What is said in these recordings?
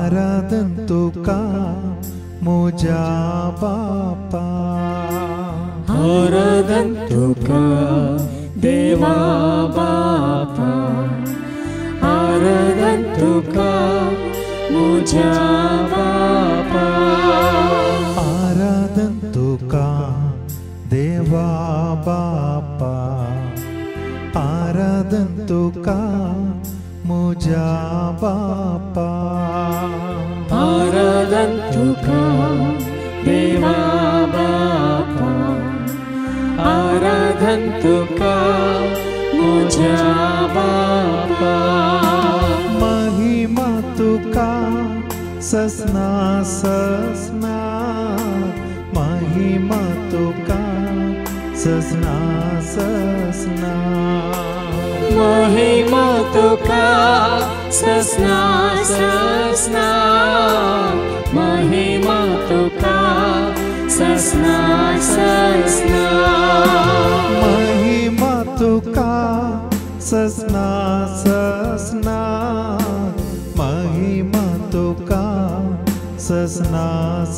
आराधन तुका मुझा बापा, आराधन तुका देवा बापा, आराधन तुका मुझा बापा, आराधन तुका देवा बापा, आराधन तुका मुझा बापा, आराधन तुका देवा बापा, आराधन तुका मुझा बापा, महिमा तुका ससना ससना, महिमा तुका ससना ससना, महिमा तुका ससना ससना, महिमा तुका ससना ससना, महिमा तुका ससना ससना, महिमा तुका ससना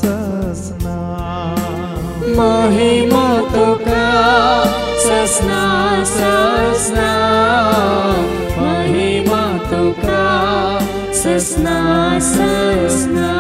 ससना, महिमा तुका ससना ससना, महिमा तुका ससना ससना।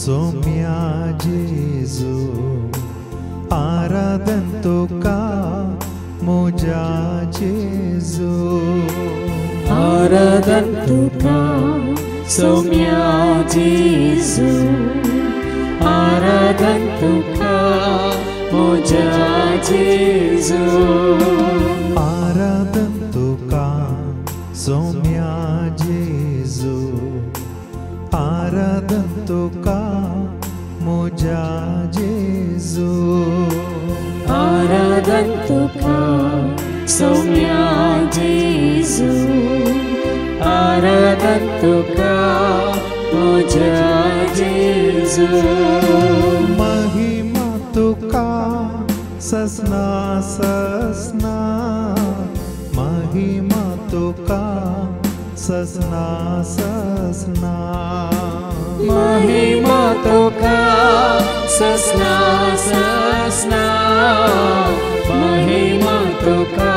सोम्या जेजू, आराधन तुका मुझा जेजू, आराधन तुका सोम्या जेजू, आराधन तुका मुझा जेजू, आराधन तुका सोम्या जेजू, आराधन तुका मुझा जेजू, आराधन तुका सोम्या जेजू, आराधन तुका मुझा जेजू, महिमा तुका ससना ससना, महिमा तुका ससना ससना, महिमा तुका ससना ससना, महिमा तुका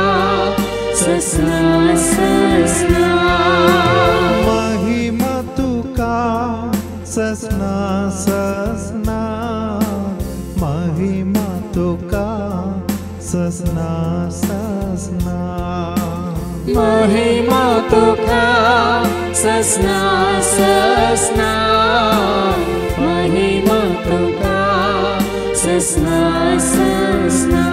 ससना ससना, महिमा तुका ससना ससना, महिमा तुका ससना ससना, महिमा तुका ससना ससना, महिमा तुका ससना ससना।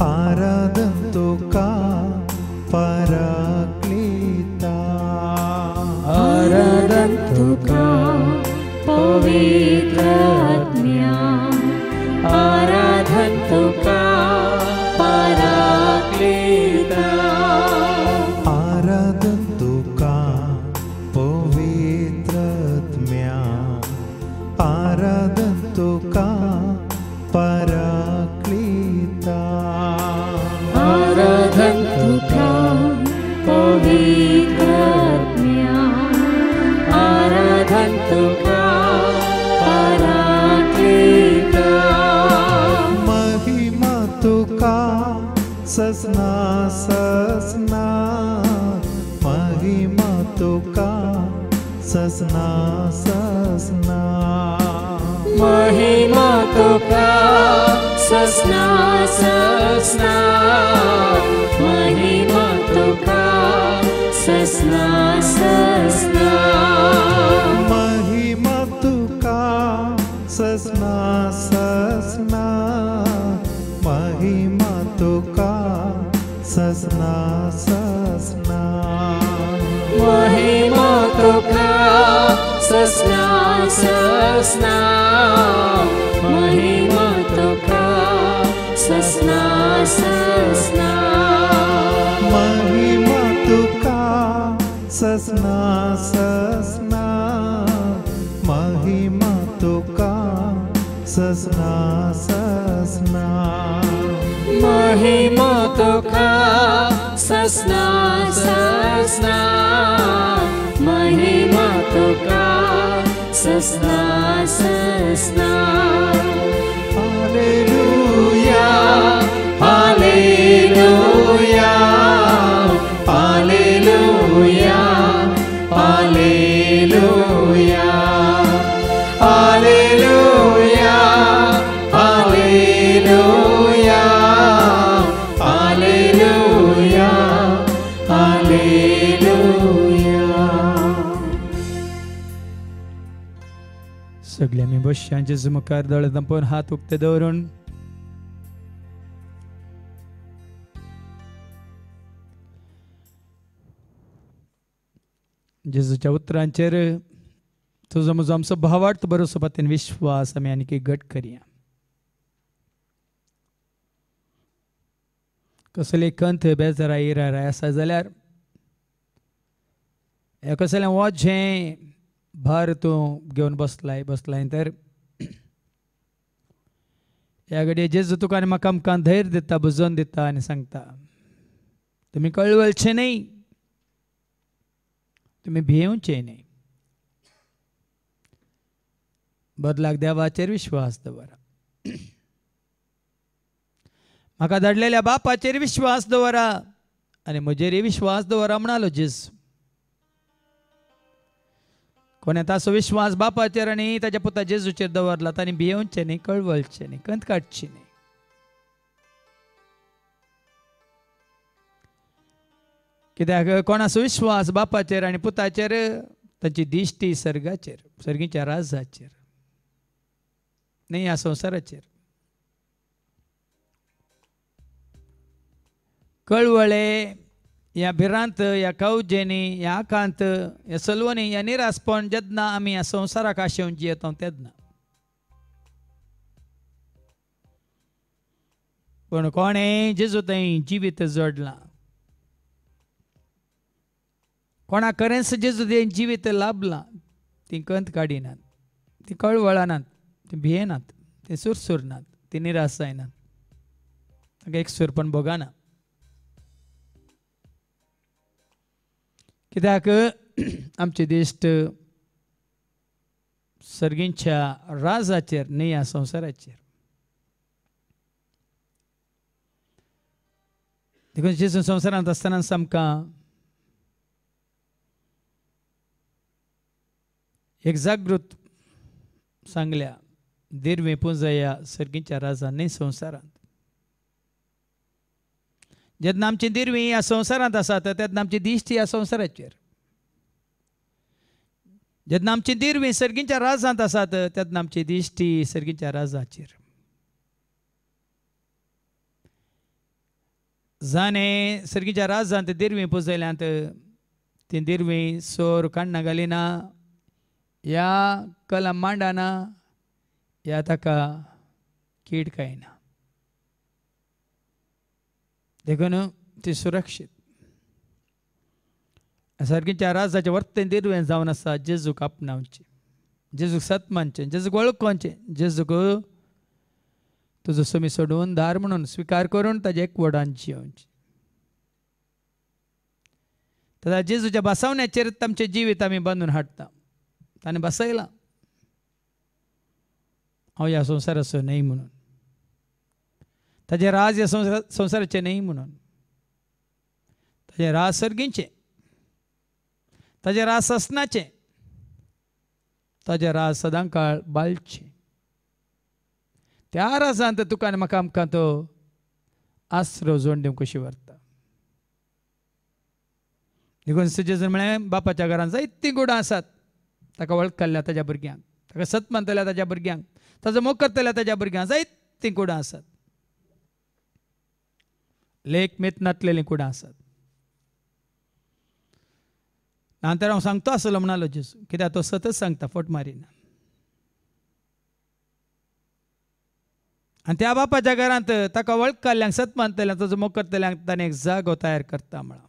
आराधन तुका पराक्लीता, आराधन तुका पवित्र आत्म्या, आराधन तुका पराक्लीता, आराधन तुका पवित्र आत्म्या, आराधन तुका पराक्लीता, आराधन तुका पवित्र आत्म्या, आराधन तुका पराक्लीता, महिमा तुका ससना ससना, महिमा तुका ससना ससना, महिमा तुका ससना ससना महिमा तुका ससना ससना महिमा तुका ससना ससना महिमा तुका ससना ससना महिमा तुका ससना ससना महिमा तुका ससना ससना महिमा तुका ससना ससना महिमा तुका ससना ससना महिमा तुका ससना ससना महिमा तुका ससना ससना hallelujah hallelujah hallelujah hallelujah hallelujah hallelujah hallelujah hallelujah सगळ्या मी बश्यांचे मुखार दोळे दांपोवन हात उक्ते दवरून जेजूच्या उतरांचेर तुजो म्हजो आमचो भावार्थ बरोसो पत्यान विश्वास आमी आनीक घट करया. कसले कंथ बेजारा इराराय आसा जाल्यार हे कसलें वोझें भार तूं घेवन बसलाय तर ह्या घडये जेजू तुका आनी म्हाका आमकां धैर्य दिता, बुजोवन दिता आनी सांगता तुमी कळवळचे न्ही, तुमी भियेवचे न्ही, बदलाक देवाचेर विश्वास दवरा, म्हाका धाडलेल्या बापाचेर विश्वास दवरा आनी म्हजेर विश्वास दवरा म्हणालो जेजू. कोणे ताचो विश्वास बापाचेर आनी ताच्या पुता जेजूचेर दवरला तांणी भियेवचे न्ही, कळवळचे न्ही, कंत काडची न्ही. कित्याक कोणाचो विश्वास बापाचेर आनी पुताचेर तांची दिश्टी सर्गाचेर, सर्गीच्या राजाचेर न्ही, ह्या संवसाराचेर. कळवळे ह्या भिरांत, ह्या कावजेनी, ह्या आकांत, ह्या सलवणी, ह्या निरासपण जेन्ना आमी ह्या संवसाराक आशेवन जियेता तेन्ना, पूण कोणें जेजू थंय जिवीत जोडलां, कोणा खरेंच जेजू थंय जिवीत लाभलां, ती कंत काडिनात, ती कळवळनात, ती भियेनात, ती सुरसुरनात, ती निराश जायनात, तांकां एक सुरपण भोगाना. कित्याक आमचे दिश्ट सर्गींच्या राजाचेर न्ही, ह्या संवसाराचेर. देखून जेजू संवसारांत आसतना आमकां एक जागृत सांगल्या, दिर्वे पुंजया सर्गींच्या राजान न्ही संवसारांत. जेन्ना आमची दिर्वी ह्या संवसारांत आसात तेन्ना आमची दिश्टी ह्या संवसाराचेर, जेन्ना आमची दिर्वी सर्गींच्या राजांत आसात तेन्ना आमची दिश्टी सर्गींच्या राजाचेर. जाणे सर्गींच्या राजांत दिर्वी पुजयल्यांत ती दिर्वी सोर काण्णां घालिना, ह्या कलम मांडना, ह्या ताका कीड खायना. देखून ती सुरक्षीत सर्गीच्या राजाचे वर्तें दिर्वें जावन आसा जेजूक आपणावचें, जेजूक सतमानचें, जेजूक वळखोवचें, जेजूक तुजो सुमी सोडून दार म्हणून स्विकार करून ताजे एकवटान जियोवचें. ताच्या जेजूच्या बसवण्याचेर आमचें जिवीत आमी बांदून हाडटा. ताणें बसयलां हांव ह्या संवसाराचो न्हय म्हणून, ताजें राज ह्या संवसाराचें न्हय म्हणून, ताजें राज सर्गीचें, ताजें राज ससनाचें, ताजें राज सदां काळ बाळचें. त्या राजांत तुका आनी म्हाका आमकां तो आसरो जोड दिवंक कशी व्हरता. देखून जेजून म्हळें बापाच्या घरांत जायतीं गुणां आसात. ताका वळखल्या ताच्या भुरग्यांक, ताका सत मानतल्या ताच्या भुरग्यांक, ताचो मोग करतल्या ताच्या भुरग्यांक जायतीं गुणां आसात. लेख मेत नातलेलीं गुणां आसात. नंतर हांव सांगतो आसलो म्हणालो जेजू, कित्याक तो सतत सांगता, फट मारिना. आनी त्या बापाच्या घरांत ताका वळखल्यांक, सत मानतल्यांक, ताचो मोग करतल्यांक ताणें एक जागो तयार करता म्हळां.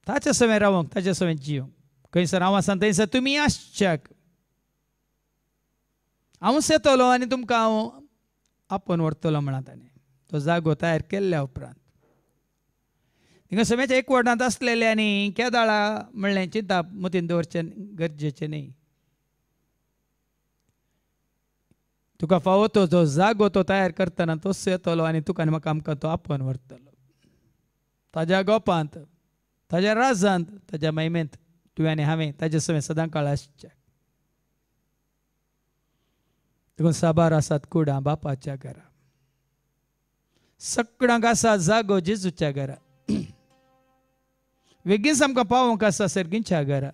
ताचे सवय रावंक, ताचे सवय जियोंक. खंयसर हांव आसा थंयसर तुमी आसच्याक. हांवूच येतलो आनी तुमकां हांव आपोवन व्हरतलो म्हणां ताणें. तो जागो तयार केल्ल्या उपरांत थिंगा सगळ्याच्या एक वटांत आसलेले आनी केदाळा म्हणलें चिंता मतीन दवरचें गरजेचें न्ही. तुका फावो तो जागो तो तयार करतना तोच येतलो आनी तुका आनी म्हाका आमकां तो आपोवन व्हरतलो. ताज्या गोपांत, ताज्या राजांत, ताज्या महिमेंत तुवें आनी हांवें ताजे सवय सदां काळ आसचे. देखून साबार आसात कुडां बापाच्या घरा, सगळ्यांक आसा जागो जेजूच्या घरा. वेगीन आमकां पावोवंक आसा सर्गींच्या घरा.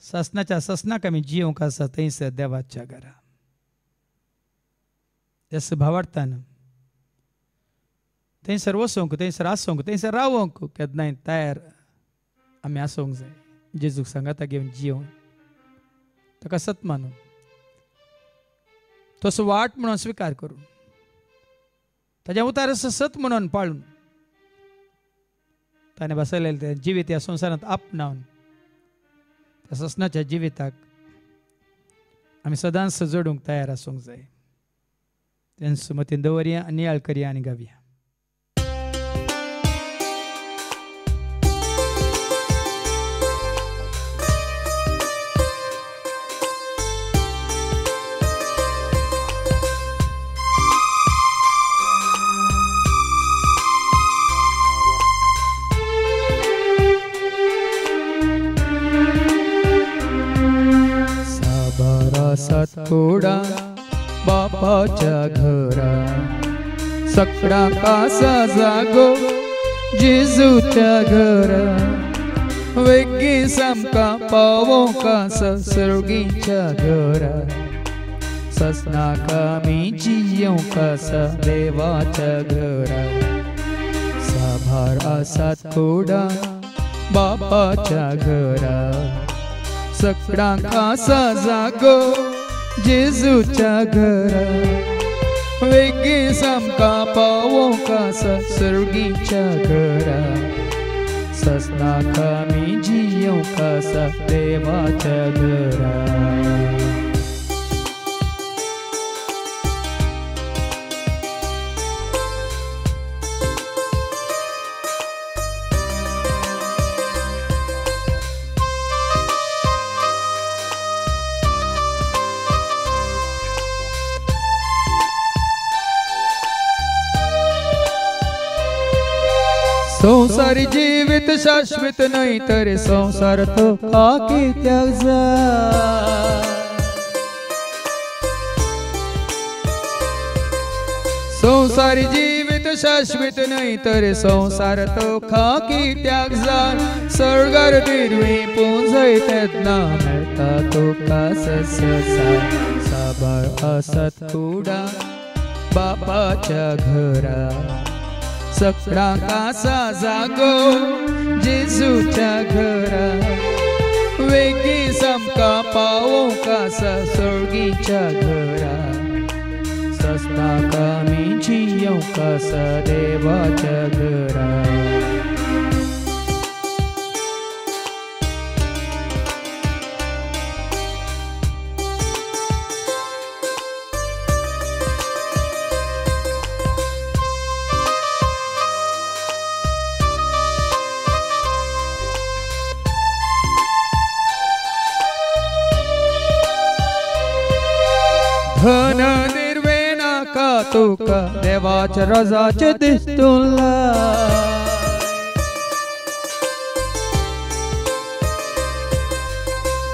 ससनाच्या ससनाक आमी जियोवंक आसा थंयसर देवाच्या घरा. देस भावार्थान थंयसर वचोंक, थंयसर आसोंक, थंयसर रावोंक केन्नाय तयार आमी आसूंक जाय. जेजूक सांगाता घेवन जियोवन ताका सत मानून तसो वाट म्हणून स्विकार करून ताच्या उतार सत म्हणून पाळून ताणें बसयलेलें तें जिवीत ह्या संवसारांत आपणावन त्या ससनाच्या जिविताक आमी सदांच जोडूंक तयार आसूंक जाय. तेंच मतीन दवरया, नियाळ करया आनी गावया. थोडा बापाच्या घरा, सगळा कासा जागो जेजूच्या घरा. वेगी सामका पावोंक आसा सर्गीच्या घरा. ससनाक आमी जियोंक आसा देवाच्या घरा. साभार आसा थोडा बापाच्या घरा, सगळ्यांक आसा जागो जेजूच्या घरा. वेगी सामका पावोंक आसा सर्गीच्या घरा. ससनाक आमी जियोंक आसा देवाच्या घरा. संसारी जीवित शाश्वत नाही तर संसार तो खाकी त्याग जाय. संसारी जीवित शाश्वत नाही तर संसार तो खाकी त्याग जाय. सर्गार दिरवी पुंजय तेदना मेळटा तुका ससाय. साबार आसात कुडां बापाच्या घरा, सगळ्यांक आसा जागो जेजूच्या घरा. वेगी सामका पावोंक आसा सर्गीच्या घरा. ससनाक आमी जियोंक आसा देवाच्या घरा. धन निर्वे नाका तुका देवाच्या राजाचे दिसतुला.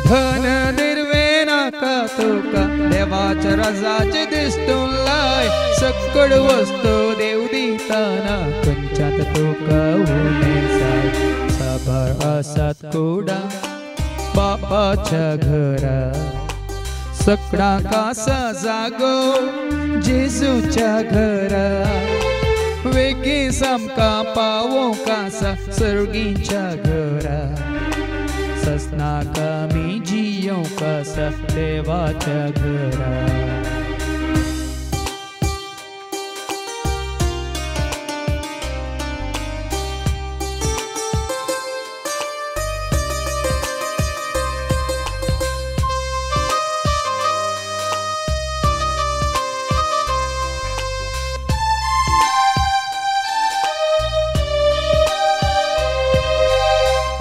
धन निर्वे नाका तुका देवाच्या राजाचे दिसतून लाय सकड वस्तू देव दिताना खंयच्यात तुका उणे जाय साबार आसात कुडा बापाच्या घरा सकड़ा कासा जागो जेजूच्या घरा वेगी समका पावो कासा सर्गीच्या घरा ससना कमी जियो कासा देवाच्या घरा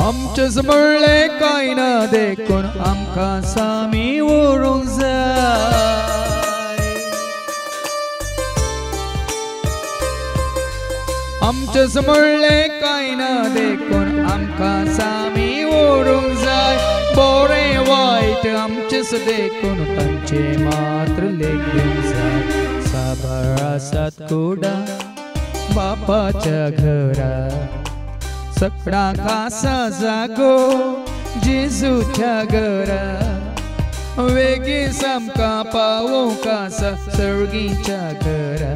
आमचेच म्हणले काय ना देखून आमकां सामी व्हरूंक जाय आमचेच म्हणले काय ना देखून आमकां सामी व्हरूंक जाय बरें वायट आमचेच देखून तांचे मात्र लेखूंक जाय साबार आसात कुडा बापाच्या घरा सकड़ा कासा जागो जेजूच्या घरा वेगी समका पावो कासा सर्गीच्या घरा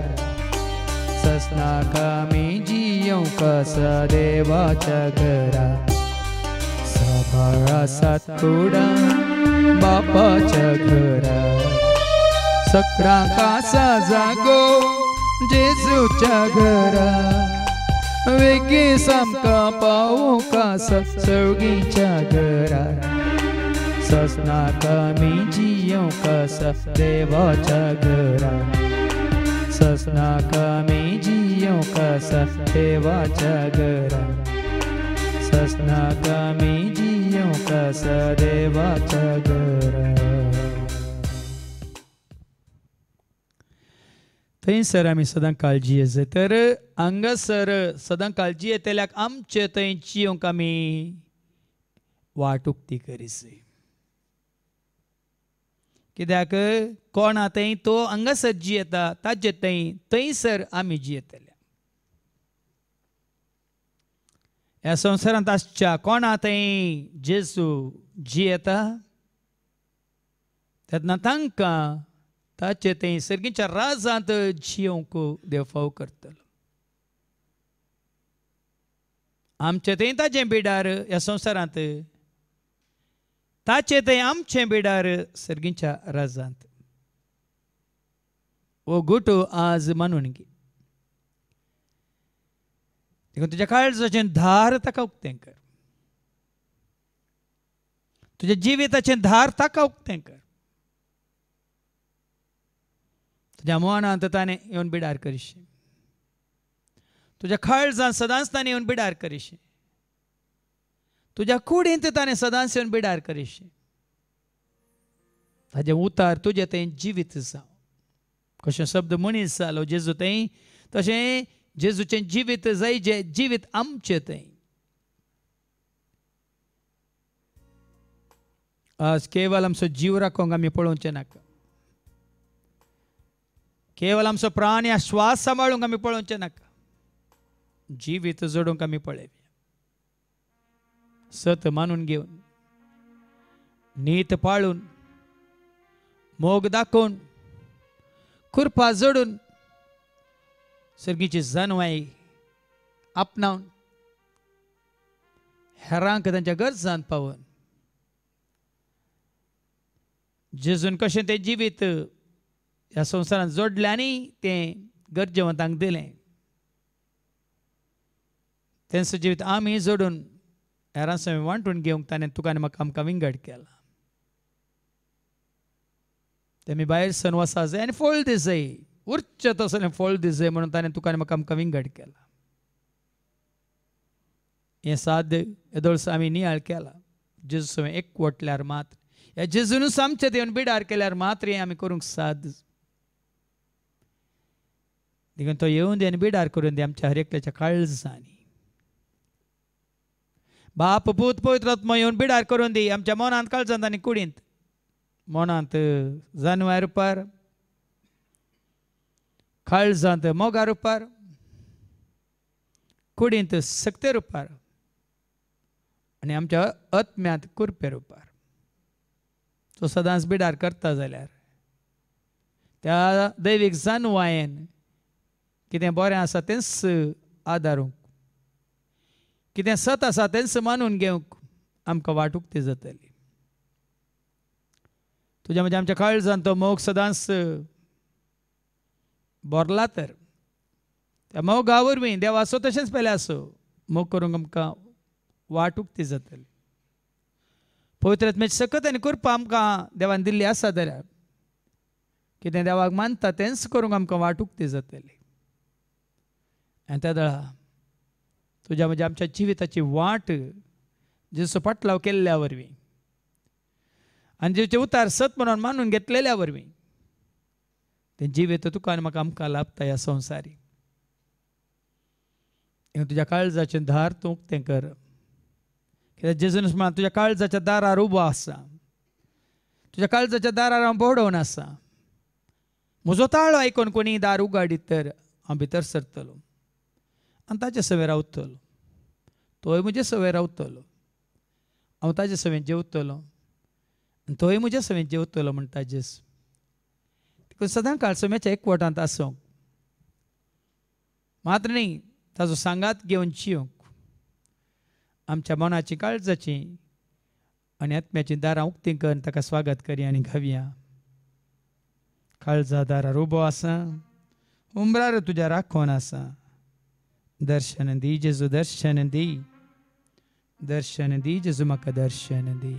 ससना कामी जियो कासा देवाच्या घरा साबार आसात कुडा बापाच्या घरा सकड़ा कासा जागो जेजूच्या घरा वेगी समका पावो कासा सर्गीच्या घरा ससना कमी जियो कासा देवाच्या घरा ससना कमी जियो कासा देवाच्या घरा ससना कमी जियो कासा देवाच्या घरा थंयसर आमी सदां काळजी येता तर हांगासर सदां काळजी येतल्याक आमचे थंय जियोंक आमी वाट उक्ती करीसय कित्याक कोण थंय तो हांगासर जियेता ताचे थंयसर आमी जियेतले ह्या संवसारांत आसच्या कोणा थंय जेजू जियेता तेन्ना तांकां ताचे थंय सर्गीच्या राजांत जियोंक देव फाव करतलो आमचे थंय ताचे बिडार ह्या संवसारांत ताचे थंय आमचे बिडार सर्गीच्या राजांत हो गुटो आज मानून घे देखून तुज्या काळजाचें धार ताका उक्तें कर तुज्या जिविताचें धार ताका उक्तें कर तुज्या मनांत ताणें येवन बिडार करीशे तुज्या काळजांत सदांच ताणें येवन बिडार करीशे तुज्या कुडींत ताणें सदांच येवन बिडार करीशे ताजें उतार तुजें थंय जिवीत जावं कशें शब्द मनीस जालो जेजू थंय तशें जेजूचें जिवीत जाय जें जिवीत आमचें थंय आज केवळ आमचो जीव राखोंक आमी पळोवचें नाका केवळ आमचो प्राण या श्वास सांबाळूंक आमी पळोवचें नाका जिवीत जोडूंक आमी पळयया सत मानून घेवन नीत पाळून मोग दाखोवन खुरपा जोडून सर्गीची जानवाई आपणावन हेरांक तांच्या गरजांत पावोवन जेजून कशें तें जिवीत ह्या संवसारांत जोडलें आनी तें गरजेवंतांक दिलें तेंचो जिवीत आमी जोडून हेरांसो वांटून घेवंक ताणें तुका आनी म्हाका आमकां विंगड केला तेमी भायर सन वसा जाय आनी फळ दिसय उरचें तसलें फळ दिसय म्हणून ताणें तुका आनी म्हाका आमकां विंगड केला हें साद येदोळसो आमी नियाळ केला जेजू एकवटल्यार मात्र ह्या जेजूनूच आमचे देवन बिडार केल्यार मात्र हें आमी करूंक साद देखून तो येवन दी आनी बिडार करून दी आमच्या हर एकल्याच्या काळजांनी बाप पूत पवित्र आत्मा येवन बिडार करून दी आमच्या मनांत काळजांत आनी कुडींत मोनांत जानवार रुपार, काळजांत मोगा रुपार, कुडींत सक्ते रुपार आनी आमच्या आत्म्यांत कुरपे रुपार. तो सदांच बिडार करता जाल्यार त्या दैवीक जानवायेन कितें बरें आसा तेंच आदारूंक, कितें सत आसा तेंच मानून घेवंक आमकां वाट उक्ती जातली. तुज्या म्हणजे आमच्या काळजांत तो मोग सदांच भरला तर त्या मोगा वरवीं देव आसो तशेंच पयलें आसो मोग करूंक आमकां वाट उक्ती जातली. पवित्र आत्म्याची सकत आनी कृपा आमकां देवान दिल्ली आसा जाल्यार कितें देवाक मानता तेंच करूंक आमकां वाट उक्ती जातली. आनी त्या दळा तुज्या म्हणजे आमच्या जिविताची वाट जेजू पाटलाव केल्ल्या वरवीं आनी जेचे उतार सत म्हणून मानून घेतलेल्या वरवीं तें जिवीत तुका आनी म्हाका आमकां लाभता ह्या संवसारी. तुज्या काळजाचें दार तूं उक्तें कर. कित्याक जेजून म्हळां तुज्या काळजाच्या दारार उबो आसा, तुज्या काळजाच्या दारार हांव बोडोवन आसा. म्हजो ताळो आयकून कोणी दार उगाडीत तर हांव भितर सरतलो आनी ताचे सवे रावतलो. तोय म्हजे सवे रावतलो, हांव ताजे सवेन जेवतलो आनी तोय म्हजे सवेन जेवतलो म्हणटा जेजू. देखून सदां काळ सोम्याच्या एकवटांत आसूंक मात्र न्ही ताजो सांगात घेवन जियोंक आमच्या मनाची काळजाची आनी आत्म्याची दारां उक्तीं करून ताका स्वागत करया आनी घावया. काळजा दारार उबो आसा, उमरार तुज्या राखोन आसा. दर्शन दी जेजू, दर्शन दी, दर्शन दी जेजू, म्हाका दर्शन दी.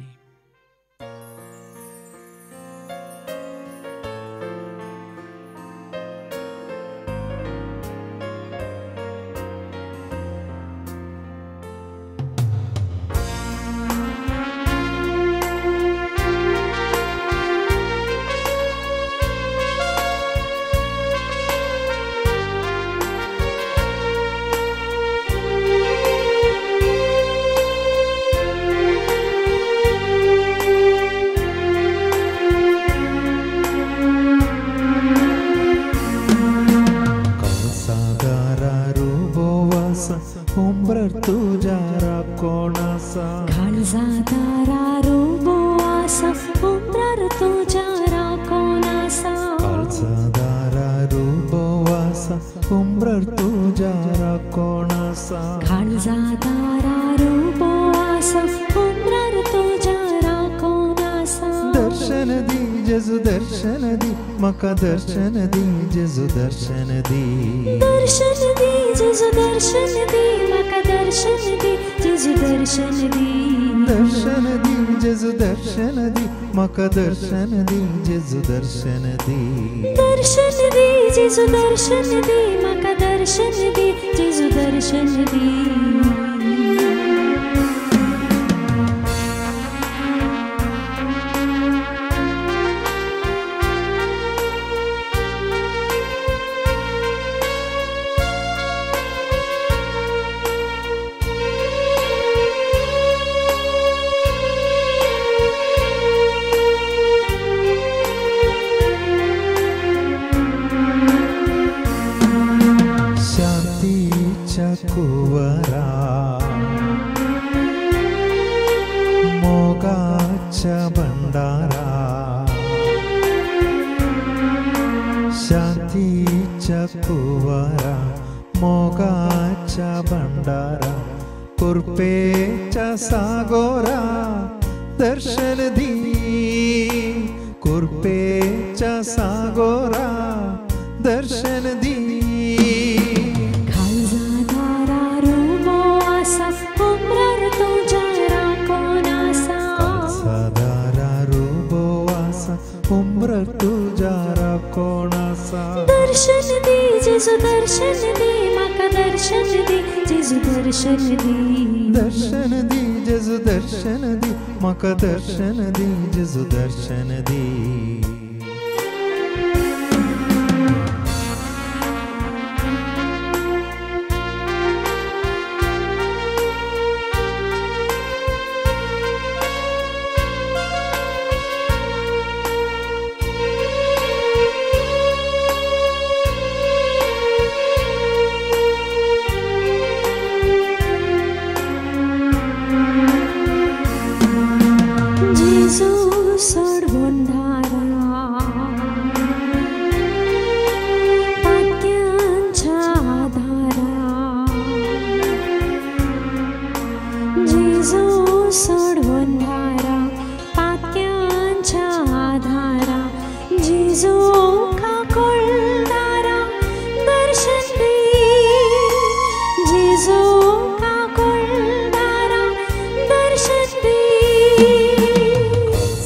म्हाका दर्शन दी जेजू, दर्शन दी. दर्शन दी जेजू, दर्शन दी, म्हाका दर्शन दी जेजू, दर्शन दी. दर्शन दी जेजू, दर्शन दी, म्हाका दर्शन दी जेजू, दर्शन दी. दर्शन दी जेजू, दर्शन दी, म्हाका दर्शन दी जेजू, दर्शन दी. शांतीच्या कुवारा, मोगाच्या भंडारा, कुरपेच्या सागोरा दर्शन दी. कुरपेच्या सागोरा दर्शन दी. उम्र तुझ्या राखोणासा. दर्शन दी जेजू, दर्शन दी, म्हाका दर्शन दी जेजू, दर्शन दी. दर्शन दी जेजू, दर्शन दी, म्हाका दर्शन दी जेजू, दर्शन दी. जेजू काकोळणारा दर्शन दे जेजू काकोळणारा दर्शन दे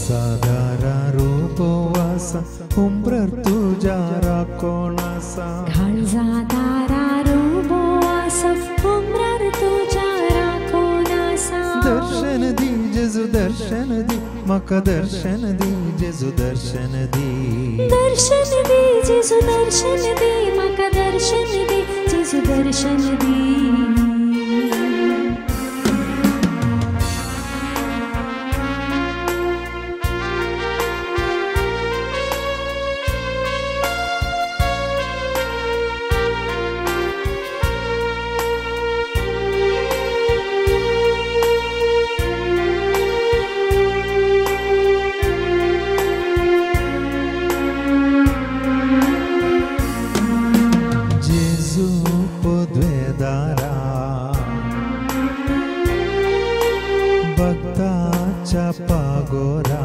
साधारा रूपवासा उंबरर तुझ्या राखोणासा काळजादारा रूपवासा उंबरर तुझ्या राखोणासा दर्शन दी जेजू दर्शन दी म्हाका दर्शन दी जेजू दर्शन दी दर्शन दे जेजू दर्शन दे म्हाका दर्शन दे जेजू दर्शन दे भक्ताच्या पागोरा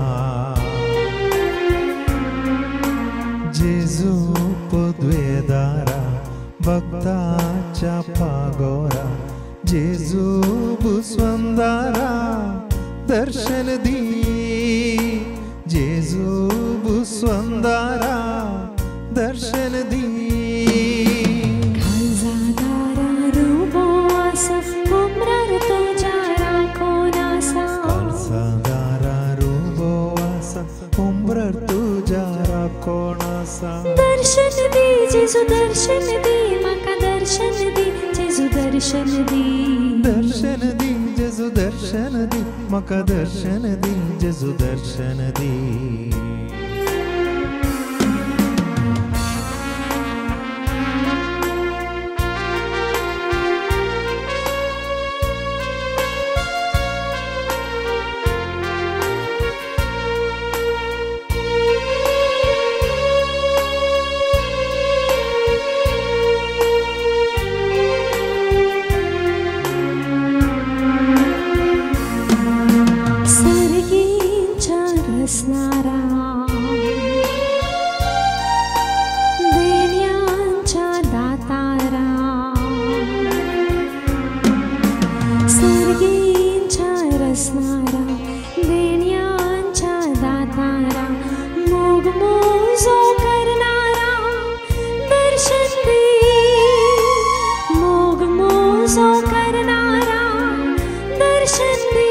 जेजू पदवेदारा भक्ताच्या पागोरा जेजू भुस्वंदारा दर्शन दी जेजू भुस्वंदारा दर्शन दी काळजादारा रूपवासा उंबरर तुझ्या राखोणासा काळजादारा रूपवासा उंबरर तुझ्या राखोणासा दर्शन दे जेजू दर्शन दे म्हाका दर्शन दे जेजू दर्शन दे दर्शन दी जेजू दर्शन दी म्हाका दर्शन दी जेजू दर्शन दी सर्गींच्या रचणारा देण्यांच्या दातारा सर्गींच्या रचणारा देण्यांच्या दातारा मोग मोजो करणारा दर्शन दे मोग मोजो करणारा दर्शन दे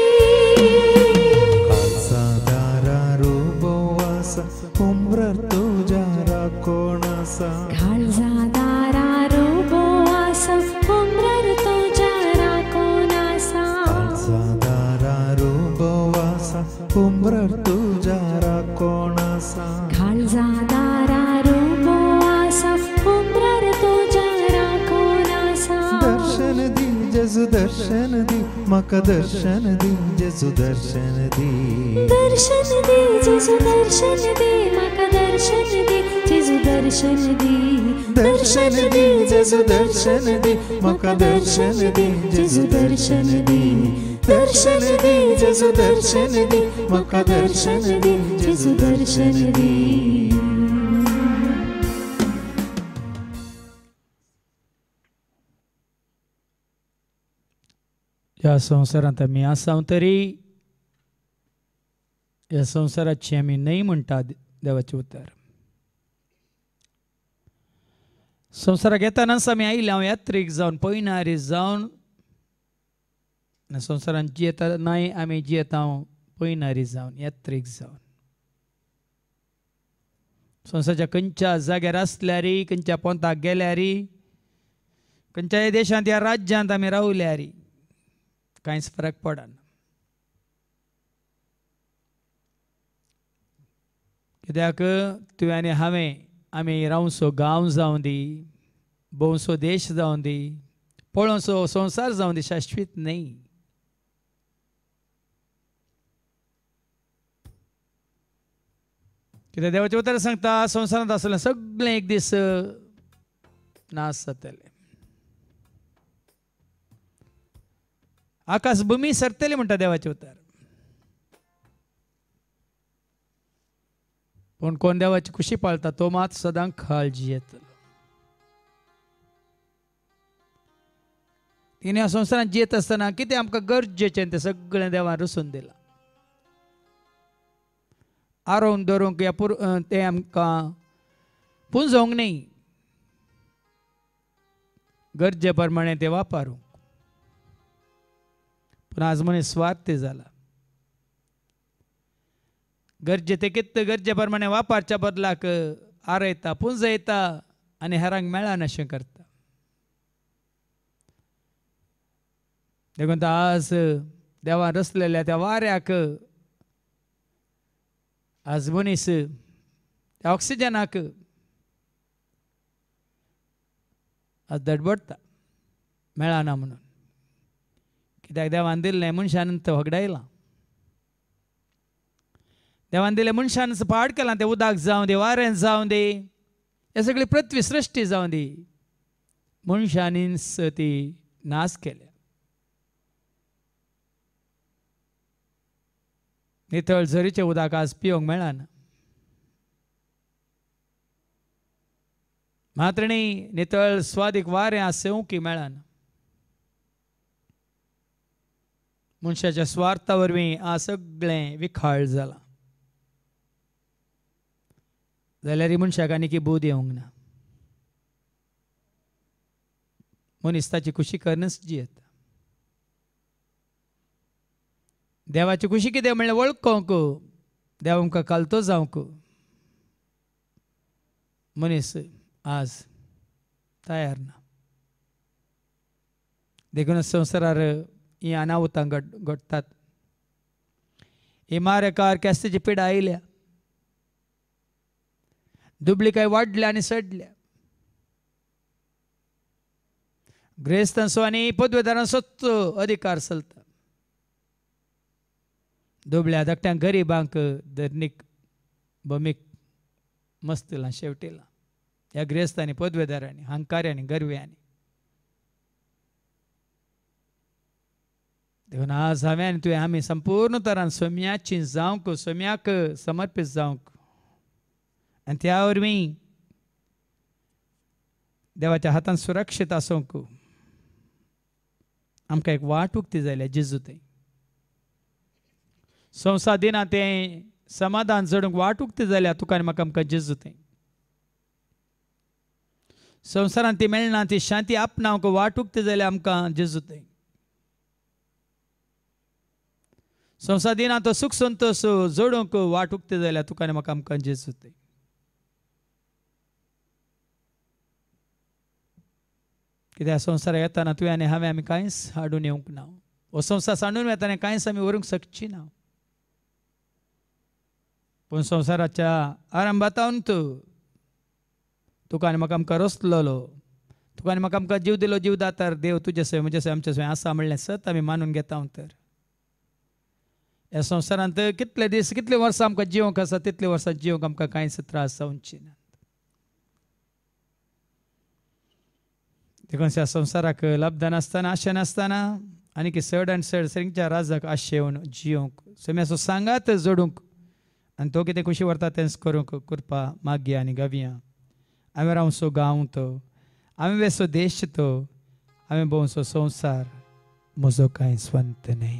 काळजादारा रूपवासा उंबरर तुझ्या राखोणासा काळजादारा रूपवासा उंबरर तुझ्या राखोणासा काळजादारा रूपवासा उंबरर तुझ्या राखोणासा काळजादारा रूपवासा उंबरर तुझ्या राखोणासा दर्शन दी जेजू दर्शन दी म्हाका दर्शन दी जेजू दर्शन दी दर्शन दे जेजू दर्शन दे म्हाका दर्शन दे जेजू दर्शन दे दर्शन दी जेजू दर्शन दी म्हाका दर्शन दी जेजू दर्शन दी दर्शन दी जेजू दर्शन दी म्हाका दर्शन दी जेजू दर्शन दी ह्या संवसारांत आमी आसां तरी ह्या संवसाराची आमी न्हय म्हणटात देवाचें उतर संवसाराक येतानाच आमी आयल्या हांव यात्रेक जावन पयनारी जावन संवसारांत जियेता न्हय आमी जियेता पयनारी जावन यात्रेक जावन संवसाराच्या खंयच्या जाग्यार आसल्यारी खंयच्या पंथाक गेल्यारी खंयच्याय देशांत ह्या राज्यांत आमी रावल्यारी कांयच फरक पडना कित्याक तुवें आनी हांवें आमी रावसो गांव जावं दी भोंवसो देश जावं दी पळोवसो संवसार जावं दी शाश्वीत न्हय कित्याक देवाचें उतर सांगता संवसारांत आसलें सगळें एक दीस नाश जातलें आकाश भुमी सरतली म्हणटा देवाचें उतर पण कोण देवाची खुशी पाळता तो मात सदांच काळजी येतलो. तिने ह्या संवसारांत जियेत आसतना कितें आमकां गरजेचें तें सगळें देवान रचून दिलां. आरोवन दवरूंक या तें आमकां पुंजोवंक न्ही, गरजे प्रमाणे तें वापरूंक. पूण आज मनीस स्वार्थी जाला. गरजे ते कितें गरजे प्रमाणे वापरच्या बदलाक आरयता, पुंजयता आनी हेरांक मेळना अशें करता. देखून आज देवान रचलेल्या त्या वाऱ्याक आज मनीस त्या ऑक्सिजनाक आज धडपडटा मेळना म्हणून. कित्याक देवान दिल्लें मनशान तें वगडायलां. देवान दिलें मनशान पाड केलां. तें उदक जावं दे, वारें जावं दे, हे सगळी पृथ्वी सृश्टी जावं दी, मनशानीच ती नाश केल्या. नितळ झरीचें उदक आज पिवंक मेळना. मात्रेणी नितळ स्वादीक वारें आज सेवंकी मेळना. मनशाच्या स्वार्था वरवीं आज सगळें विखाळ जालां. जाल्यार ही मनशाक आनीक बोध येवंक ना. मनीस ताची खुशी करनच जियेता. देवाची खुशी कितें म्हणल्यार वळखोंक, देव आमकां कालतो जावंक मनीस आज तयार ना. देखून संवसारार ही अनाहुतां घडटात. ही मारेकार केस्ताची पिडा आयल्या. दुबळीकाय वाडल्या आनी सडल्या. ग्रेस्तांचो आनी पदवेदारांचोच अधिकार चलता. दुबळ्या धाकट्यांक गरीबांक धरणीक भमीक मस्तलां शेवटिलां. ह्या ग्रेस्तांनी पदवेदारांनी हंकार्यांनी गरव्यांनी. देखून आज हांवें आनी तुवें आमी संपूर्ण तरान सोम्याची जावंक, सोम्याक समर्पीत जावंक आनी त्या वरवीं देवाच्या हातान सुरक्षीत आसूंक आमकां एक वाट उक्ती जाल्या जेजू थंय. संवसार दिना तें समाधान जडूंक वाट उक्ती जाल्या तुका आनी म्हाका आमकां जेजू थंय. संवसारांत ती मेळना ती शांती आपणावंक वाट उक्ती जाल्या आमकां जेजू थंय. संवसार दिना तो सुख संतोष जोडूंक वाट उक्ती जाल्या तुका आनी म्हाका आमकां जेजू थंय. कित्याक संवसाराक येताना तुवें आनी हांवें आमी कांयच हाडून येवंक ना. हो संवसार सांडून येताना कांयच आमी व्हरूंक शकची ना. पूण संवसाराच्या आरंभातावन तुका आनी म्हाका आमकां रचलेलो, तुका आनी म्हाका आमकां जीव दिलो जीवदातार देव तुजे सवय म्हजे सवय आमचे सवय आसा म्हणलें सत आमी मानून घेता. तर ह्या संवसारांत कितले दीस कितले वर्सां आमकां जिवंक आसा तितले वर्सां जिवंक आमकां कांयच त्रास जावची ना. देखून ह्या संवसाराक लब्ध नासतना आशा नासतना आनी चड आनी चड सरींच्या राजाक आशे येवन जिवंक सोम्याचो सांगात जोडूंक आनी तो कितें खुशी व्हरता तेंच करूंक कृपा मागया आनी गावया. हांवें रावसो गांव तो, हांवें वेसो देश तो, हांवें भोंवसो संवसार, म्हजो कांय स्वंत न्ही.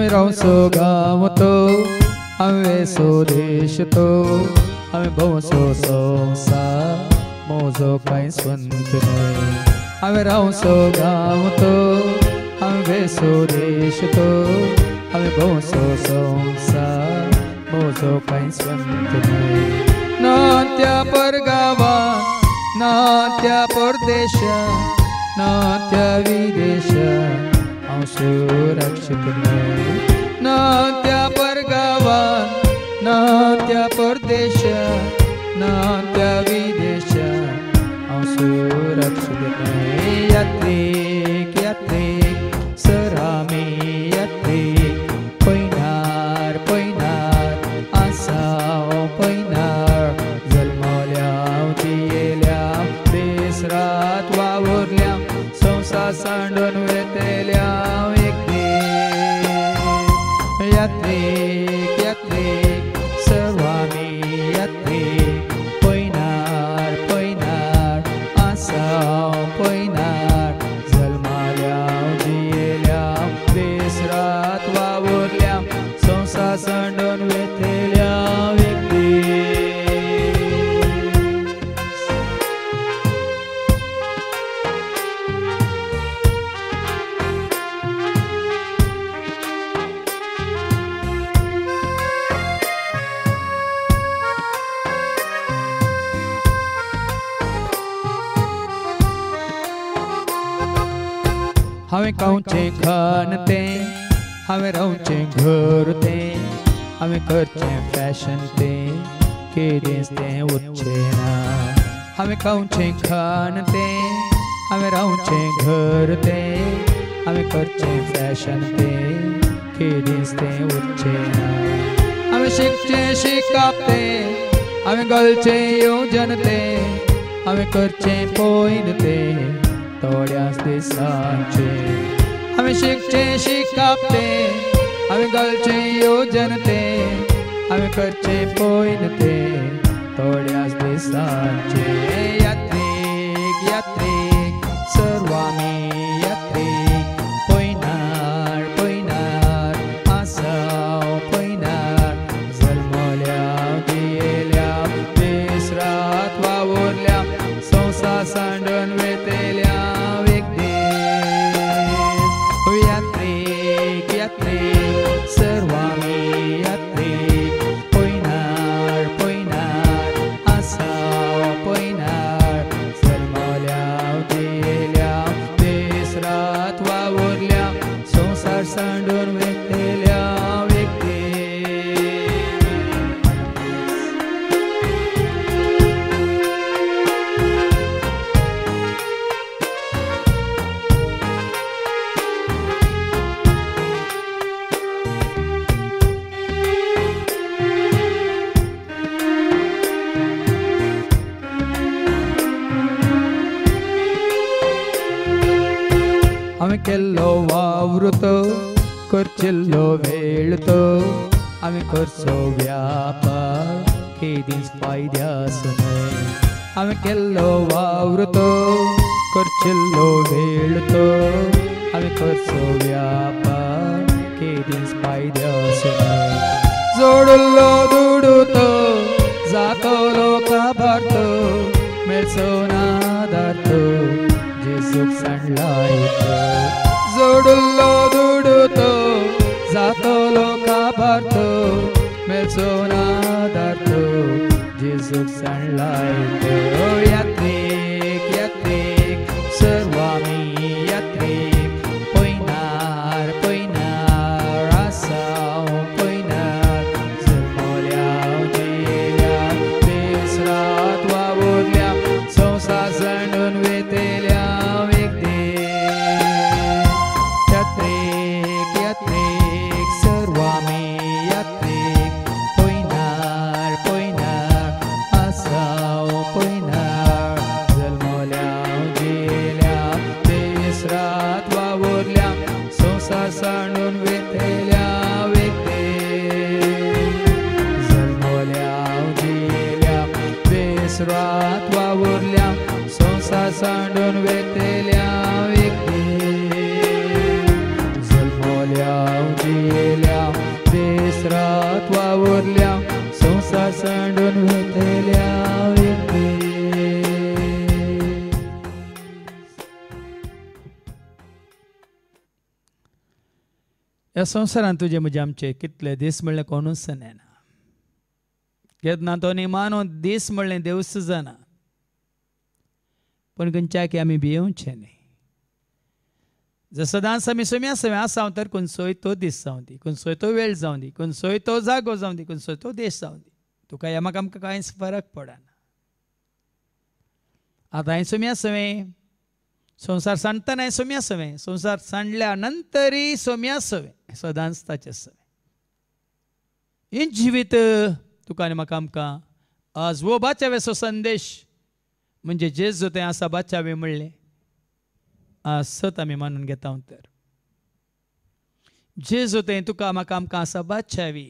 हांवें रावसो गांव तो, हांवें वेसो देश तो, हांवें भोंवसो संवसार, म्हजो कांय स्वंत न्हय. हांवें रावसो गांव तो, हांवें वेसो देश तो, हांवें भोंवसो संवसार, म्हजो कांय स्वंत न्हय. ना त्या परगांवांत, ना त्या परदेशांत, ना त्या विदेशांत हांव सुरक्षीत न्हय. ना त्या परगांवांत, ना त्या परदेशांत, ना त्या विदेशांत हांव सुरक्षित यात्रेक यात्रेक सरामी यात्रेक पैनार पैनार आसाव पैनार जल्मल्या जियेल्या बेसरात वावरल्या संसार सांडून वेतेल्या व्यक्ती यात्रेक यात्रेक सर्वामी यात्रेक पैनार पैनार आसाव पैनार जल्माल्या जियेल्या बेसरात वावरल्या संसार सांडून वेतेल्या व्यक्ती हांवें कावचें खान तें हांवें रावचें घर तें हांवें करचें फॅशन तें केदेंच तें उरचें ना हांवें कावचें खान तें हांवें रावचें घर तें हांवें करचें फॅशन तें केदेंच तें उरचें ना हांवें शिकचें शिकप तें हांवें घालचें येवजण तें हांवें करचें पयन तें थोड्याच दिसांचें हांवें शिकचें शिकप तें हांवें घालचें येवजण तें हांवें करचें पयन तें थोड्याच दिसांचें यात्रेक यात्रेक सर्वामी यात्रेक पैनार पैनार आसाव पैनार जल्मल्या जियेल्या बेसरात वावरल्या संसार सांडून वेतेल्या यात्रेक यात्रेक सर्वामी यात्रेक पैनार पैनार आसाव पैनार जल्मल्या जियेल्या बेसरात वावरल्या संसार सांडून वेतेल्या व्यक्ती हांवें केल्लो वावृत करचिल्लो वेळ तो हांवें करचो व्यापार केदींच फायद्यास न्हय हांवें केल्लो वावृत करचिल्लो वेळ तो हांवें करचो व्यापार केदींच फायद्यास न्हय जोडुल्लो दुडू तो जातलो काबार तो मेळचो नादार तो जेजूक सांडलाय जोडुल्लो दुडू तो जातलो काबार तो मेळचो नादार तो जेजूक सांडलाय यात्रेक यात्रेक सर्वामी यात्रेक पैनार पैनार आसाव पैनार जल्मल्या जियेल्या बेसरात वावरल्या संसार सांडून वेतेल्या यात्रेक सर्वामी यात्रेक पैनार पैनार आसाव पैनार जल्मल्या जियेल्या बेसरात वावरल्या संसार सांडून वेतेल्या व्यक्ती जल्मल्या जियेल्या बेसरात वावरल्या संसार सांडून वेतेल्या व्यक्ती जियेल्या बेसरात वावरल्या संसार सांडून वेतेल्या व्यक्ती ह्या संवसारांत तुजे म्हजे आमचे कितले दीस म्हणलें कोणूच जायना केन्ना तो निमानो दीस म्हणलें देवच जाणा पण खंयच्या की आमी भियेवचें न्ही जसं दास आमी सोम्या सव्या आसांव तर खंयचोय तो दीस जावं दी खंयचोय तो वेळ जावं दी खंयचोय तो जागो जावं दी खंयचोय तो देश जावं दी तुका ह्या म्हाका आमकां कांयच फरक पडना आता हांवें सोम्या सवें संवसार सांडटना हांवें सोम्या सवें संवसार सांडल्या नंतरय सोम्या सवें सदांच ताचे सवें हें जिवीत तुका आनी म्हाका आमकां आज वो बाच्यावेचो संदेश म्हणजे जेजू तें आसा बाच्यावे म्हणलें आज सत आमी मानून घेता तर जेजू तें तुका म्हाका आमकां आसा बाच्यावी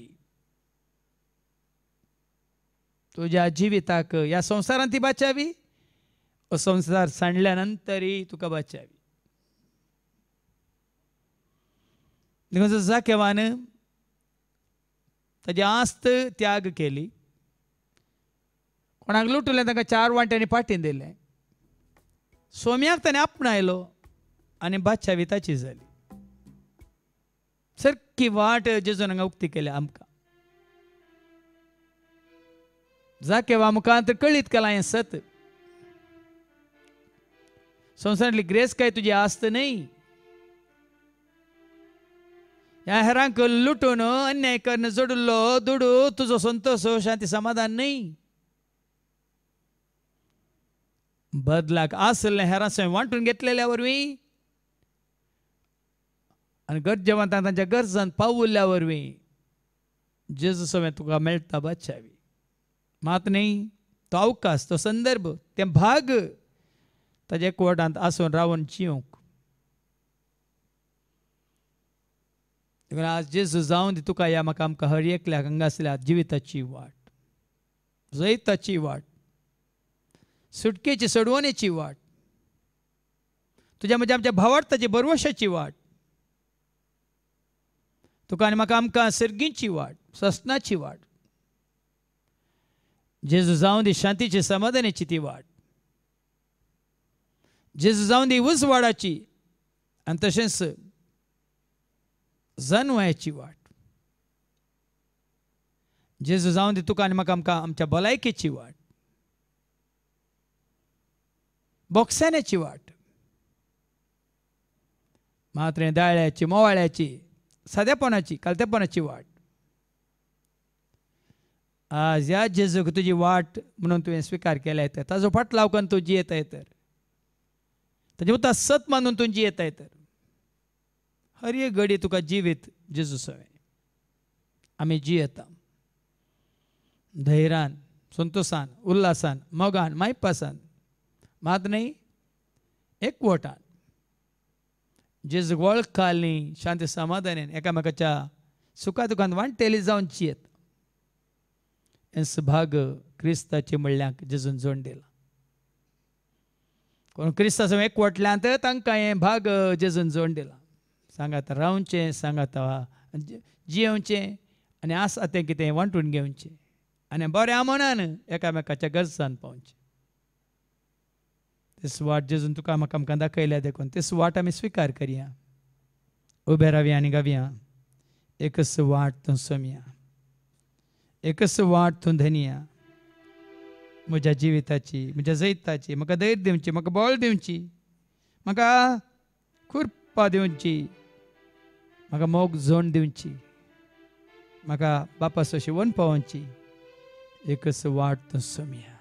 तुज्या जिविताक ह्या संवसारांत ती बाच्यावी संवसार सांडल्या नंतरय तुका बाच्यावी देखून जाकेवान ताची आस्त त्याग केली कोणाक लुटलें ताका 4 वांट्यांनी पाटीन दिलें सोम्याक ताणें आपणायलो आनी बादशावी ताची जाली सारकी वाट जेजून हांगा उक्ती केल्या आमकां जाकेवा मुखांत कळीत केलां हें सत संवसारांतली ग्रेस काय तुजी आस्त न्ही ह्या हेरांक लुटून अन्याय करून जोडिल्लो दुडू तुजो संतोष शांती समाधान न्ही बदलाक आसले हेरां वांटून घेतलेल्या वरवीं आनी गरजेवंतांक तांच्या गरजांत पावुल्ल्या वरवीं जेजू सवें तुका मेळटा बादशावी मात न्ही तो अवकाश तो संदर्भ तें भाग ताच्या एकवटांत आसून रावन जिवंक देखून आज जेजू जावन दी तुका या म्हाका आमकां हर एकल्याक हांगासल्या जिविताची वाट जैताची वाट सुटकेची सोडवणेची वाट तुज्या म्हज्या आमच्या भावार्थाची बरवशाची वाट तुका आनी म्हाका आमकां सर्गींची वाट ससनाची वाट जेजू जावन दी शांतीची समाधानाची ती वाट जेजू जावन दी उजवाडाची आनी तशेंच जनवयाची वाट जेजू जावन दी तुका आनी म्हाका आमकां आमच्या भलायकेची वाट बोगसाण्याची वाट मात्रे दाळ्याची मोवाळ्याची सादेपणाची कालतेपणाची वाट आज ह्या जेजूक तुजी वाट म्हणून तुवें स्विकार केल्या तर ताजो फाट लावकन तूं जियेताय तर ताजे उतार सत मानून तूं जियेताय तर हर एक घडी तुका जिवीत जेजू सवें आमी जियेता धैर्यान संतोषान उल्हासान मोगान मायपासान मात न्ही एकवटान जेजू वळखाली शांती समाधानान एकामेकाच्या सुखा दुखांत वांटेली जावन जियेत हें भाग क्रिस्ताचे म्हणल्याक जेजून जोड दिला कोण क्रिस्ता सवें एकवटल्यांत तांकां हें भाग जेजून जोड दिला सांगात रावचें सांगात जियोवचें आनी आसा तें कितें वांटून घेवचें आनी बऱ्या मनान एकामेकाच्या गरजांत पावचें तेच वाट जेजून तुका म्हाका आमकां दाखयल्या देखून तेच वाट आमी स्विकार करया उबे रावया आनी गावया एकच वाट तूं सोमया एकच वाट तूं धनिया म्हज्या जिविताची म्हज्या जैताची म्हाका धैर्य दिवची म्हाका बळ दिवची म्हाका खुरपा दिवची म्हाका मोग जोड दिवची म्हाका बापा सशी वन पावोवची एकच वाट तूं सोमया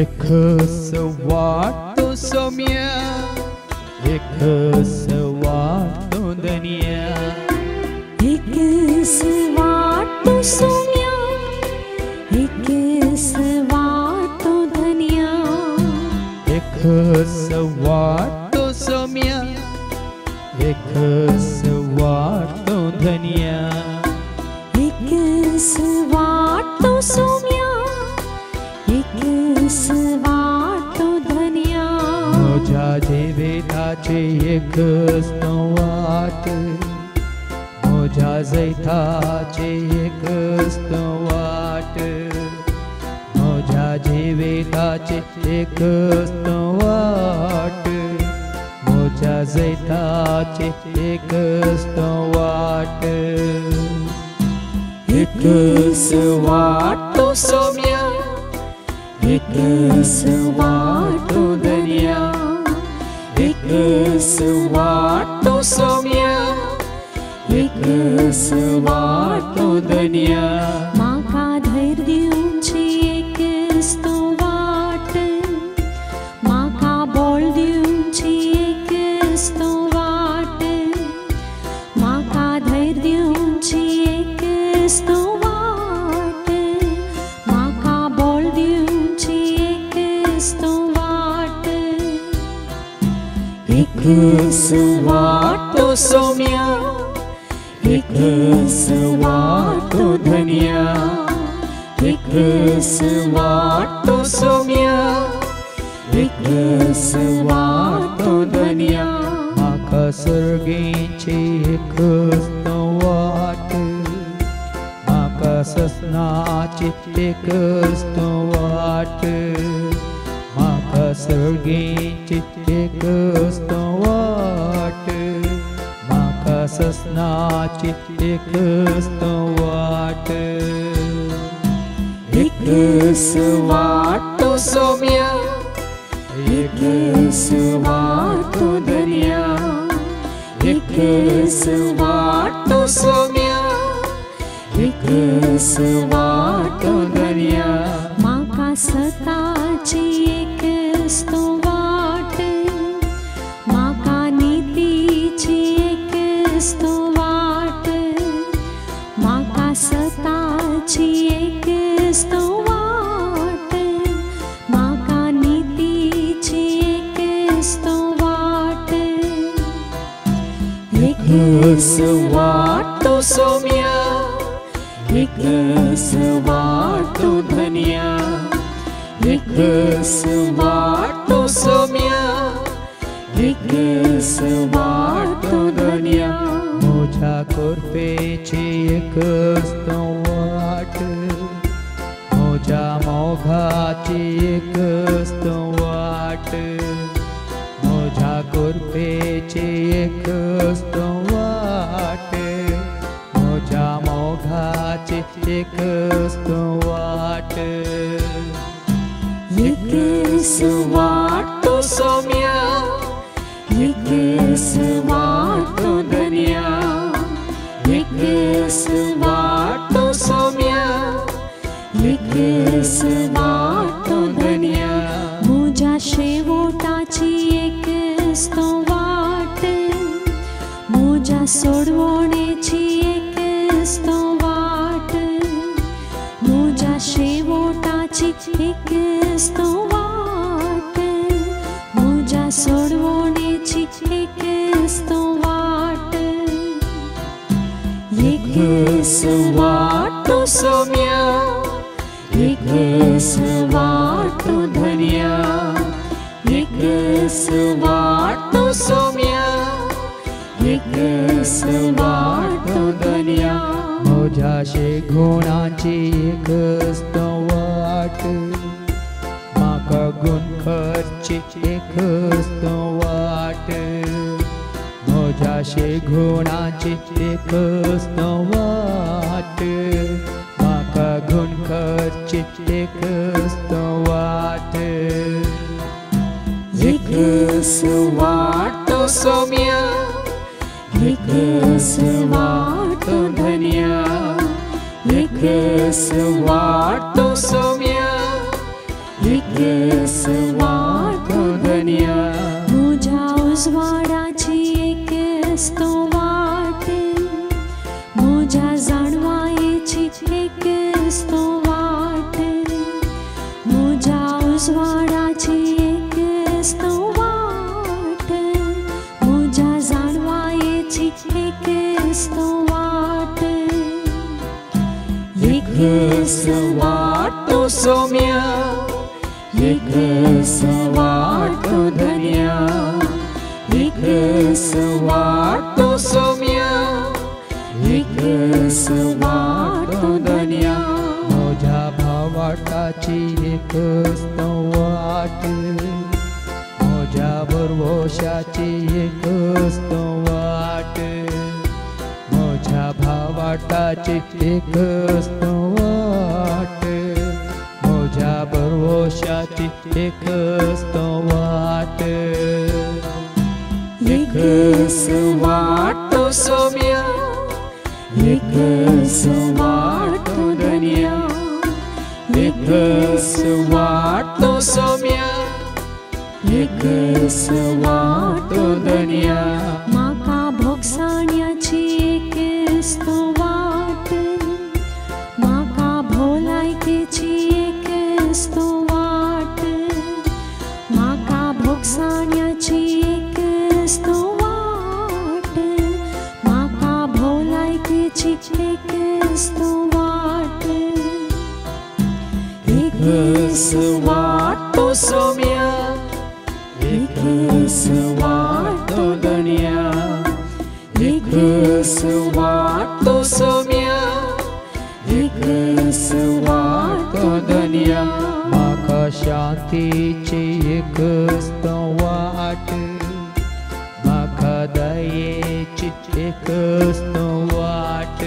एकच वाट तूं सोमया एकच वाट तूं धनिया एकच वाट तूं सोमया एकच वाट तूं धनिया एकच वाट तूं सोमया एकच वाट तूं धनिया एकच वाट तूं सोमया एकच वाट तूं धनिया म्हज्या जिविताची एकच वाट म्हज्या जैताची एकच वाट म्हज्या जिविताची एकच वाट म्हज्या जैताची एकच वाट एकच वाटो सौम्या, एकच वाटो धन्या, एकच वाटो सौम्या, एकच वाटो धन्या. माका धैर्य दिवची एकच तो वाट, माका बोल दिवची एकच तो वाट, माका धैर्य दिवची एकच तो वाट, माका बोल दिवची एकच तो वाट. एकच वाटो सौम्या, एकच वाटो धन्या, एकच वाटो सौम्या, एकच वाटो धन्या. माका सर्गेची एकच तो वाट, माका ससनाची एकच तो वाट, माका सर्गेची एकच तो वाट, माका ससनाची एकच तो वाट. एकच वाटो सौम्या, एकच वाटो धन्या, एकच वाटो सौम्या, एकच वाटो धन्या. माका सताची एकच तो वाट, माका नीतीची एकच तो वाट, माका सताची एकच तो वाट, माका नीतीची एकच तो वाट. एकच वाटो सौम्या, एकच वाटो धन्या, एकच वाटो सौम्या, एकच वाटो धन्या. मोझ्या कृपेची एकच तो वाट, मोझ्या मोघाची एकच तो वाट, मोझ्या कृपेची एकच तो वाट, मोझ्या मोघाची एकच तो वाट. एकच वाटो सौम्या, एकच वाटो धन्या, एकच वाटो सौम्या, एकच वाटो धन्या. मोझ्या शेवटाची एकच तो वाट, मोझ्या सोडवणेची एकच तो वाट, मोझ्या शेवटाची एकच तो वाट, मोझ्या सोडवणेची एकच तो वाट. एकच वाटो सौम्या, एकच वाटो धन्या, एकच वाटो सौम्या, एकच वाटो धन्या. मोझ्या गुणाची एकच तो वाट, माका गुण खर्ची एकच तो वाट, मोझ्या गुणाची एकच तो वाट, माका गुण खर्ची एकच तो वाट. एकच वाटो सौम्या, एकच वाटो धन्या, एकच वाटो सौम्या, एकच वाटो धन्या. मोझ्या उजवाडाची एकच तो वाट, मोझ्या जाणवायेची एकच तो वाट, मोझ्या उजवाडाची एकच तो वाट, मोझ्या जाणवायेची एकच तो वाट. एकच वाटो सौम्या, एकच वाटो धन्या, एकच वाटो सौम्या, एकच वाटो धन्या. मोझ्या भावाटाची एकच तो वाट, मोझ्या भरवशाची एकच तो वाट, मोझ्या भावाटाची संकटाची एकच तो वाट, माझ्या भरवशाची एकच तो वाट. एकच वाट तो सौम्य, एकच वाट तो धन्य, एकच वाट तो सौम्य, एकच वाट तो धन्य. माका भोगसाण्याची एकच तो वाट, माका भोलायकेची एकच तो वाट, माका भोगसाण्याची एकच तो वाट, माका भोलायकेची एकच तो वाट. एकच वाट तो सौम्य, एकच वाट तो धन्य, एकच वाट तो सौम्य, एकच वाट तो धन्य. माका शांतीची एकच तो वाट, माका दयेची एकच तो वाट,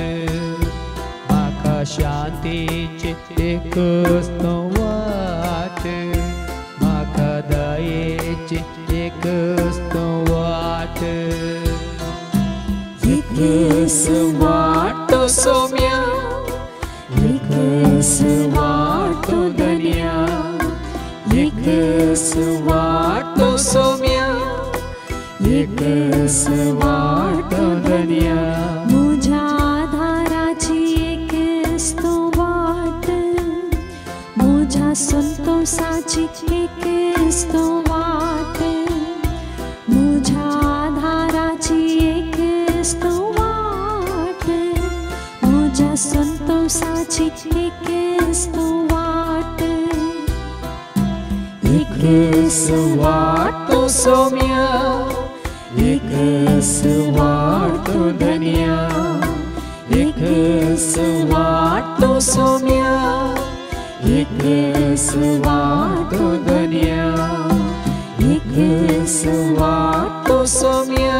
माका शांतीची एकच तो वाट, माका दयेची एकच तो वाट. एकच वाट तो सौम्य, एकच वाट तो धन्य, एकच वाट तो सौम्य, एकच वाट तो धन्य. मुझ्या आधाराची एकच तो वाट, मुझ्या संतोषाची एकच तो वाट, मुझ्या आधाराची एकच तो वाट, मुझ्या संतोषाची एकच तो वाट. एकच वाट तो सौम्य, एकच वाट तो धन्य, एकच वाट तो सौम्य, एकच वाट तो धन्य, एकच वाट तो सौम्य,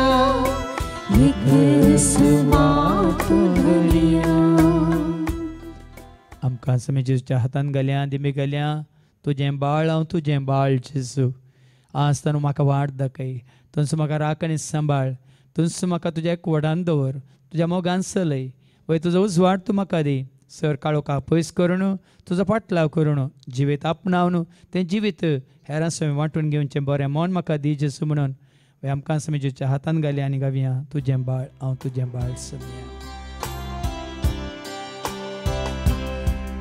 एकच वाट तो धन्य. आमकां समी जेजूच्या हातान घाल्या, दिमी घाल्या. तुजें बाळ हांव तुजें बाळ जेजू, आज तूं म्हाका वाट दाखय, तुमचो म्हाका राख आनी सांबाळ, तुमचो म्हाका तुज्या एकवटान दवर, तुज्या मोगान चलय. वय तुजो उजवाड तूं म्हाका दी, सर काळोखाक पयस करून तुजो पाटलाव करून जिवीत आपणावन तें जिवीत हेरां समी वांटून घेवचें बरें मन म्हाका दी जेजू म्हणून. वय आमकां समी जेजूच्या हातान घाल्या आनी गावया. तुजें बाळ हांव तुजें बाळ सौम्य.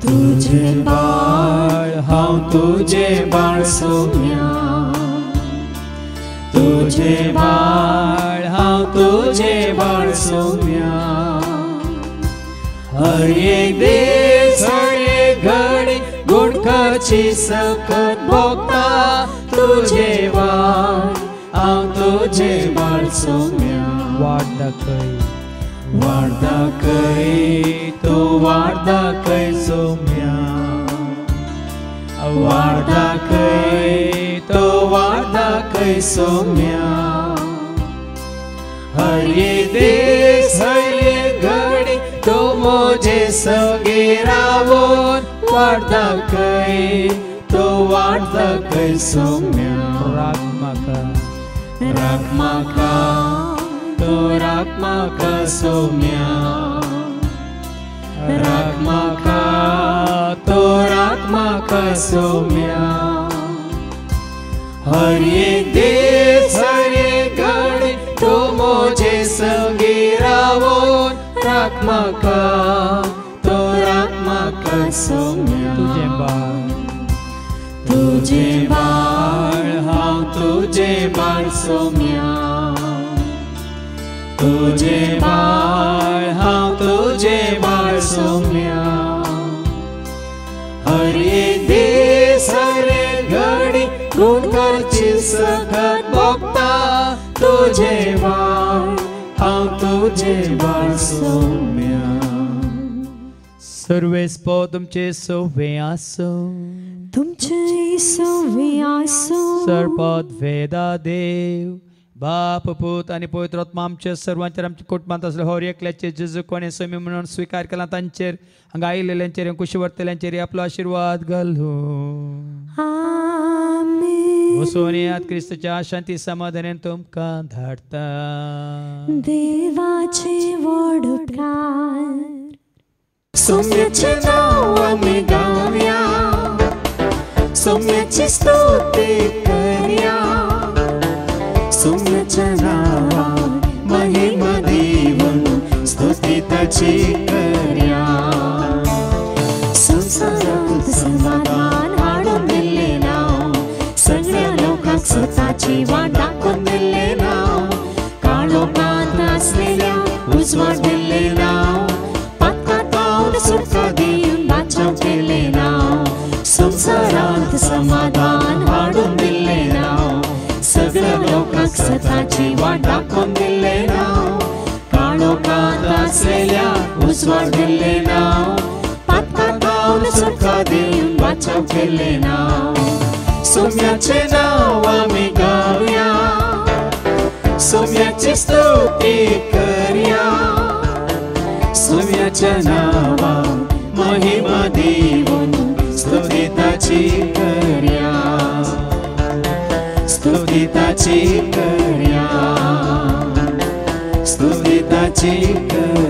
तुझे बाळ हांव तुझे बाळ सौम्य, तुझे बाळ हांव तुझे बाळ सौम्य. हर एक दीस हर एक घडी गुडखाची सकत भोगता, तुझे बाळ हांव तुझे बाळ सौम्य. वाट दाखय, वाट दाखय तू वाट दाखय सौम्य, वाट दाखय तू वाट दाखय सौम्य. हर एक दीस हर एक घडी तू मुझे सगे रावून वाट दाखय तू वाट दाखय सौम्य. राख म्हाका, राख म्हाका तू राख म्हाका सौम्य, राख म्हाका तू राख म्हाका सौम्य. हर एक दीस हर एक घडी तू मुझे सगे रावून राख म्हाका तू राख म्हाका सौम्य. तुजें बाळ, तुझे बाळ हांव तुझे बाळ सौम्य, तुझे बाळ हांव तुझे बाळ सौम्य. हर एक दीस हर एक घडी गुणकारची सकत भोगता, तुझे बाळ हांव तुझे बाळ सौम्य. सर्वेस्पो तुमचे सव्वे आसो, तुमचे सव्वे आसो. सर्पद वेदा देव बाप पूत आणि पवित्र आत्मा आमचे सर्वांचेर आमच्या कुटुंबात असले होर एकल्याचे जेजू कोणे समी म्हणून स्वीकार केला तांचेर हांगा आयिल्ल्यांचेर कुशी वर्तल्यांचेर आपलो आशीर्वाद घालू आमेन. वसोन यात क्रिस्तच्या शांती समाधानान तुमकां धाडटा. देवाचे व्हड उपकार सौम्याचे नाव आमी गावया, सौम्याची स्तुती करया, सौम्याच्या नावाक महिमा देऊन स्तुती ताची करया. संसारात समाधान हाडून दिल्ले नाव, सगळ्या लोकांक स्वताची वाट दाखोवन दिल्ले नाव, काळोखांत आसलेल्या उजवाड दिल्ले नाव, पातकांत सुटका दिवन बाचाव केले नाव. संसारात समाधान हाडून दिल्ले नाव, सगळ्या लोकांक स्वताची वाट दाखोवन दिल्ले नाव, काळोखांत आसलेल्या उजवाड दिल्ले नाव, पातकांत सुटका दिवन बाचाव केले नाव. सौम्याचे नाव आमी गावया, सौम्याची स्तुती करया, सौम्याच्या नावाक महिमा देऊन स्तुती ताची करया, स्तुती ताची करया, स्तुती ताची करया.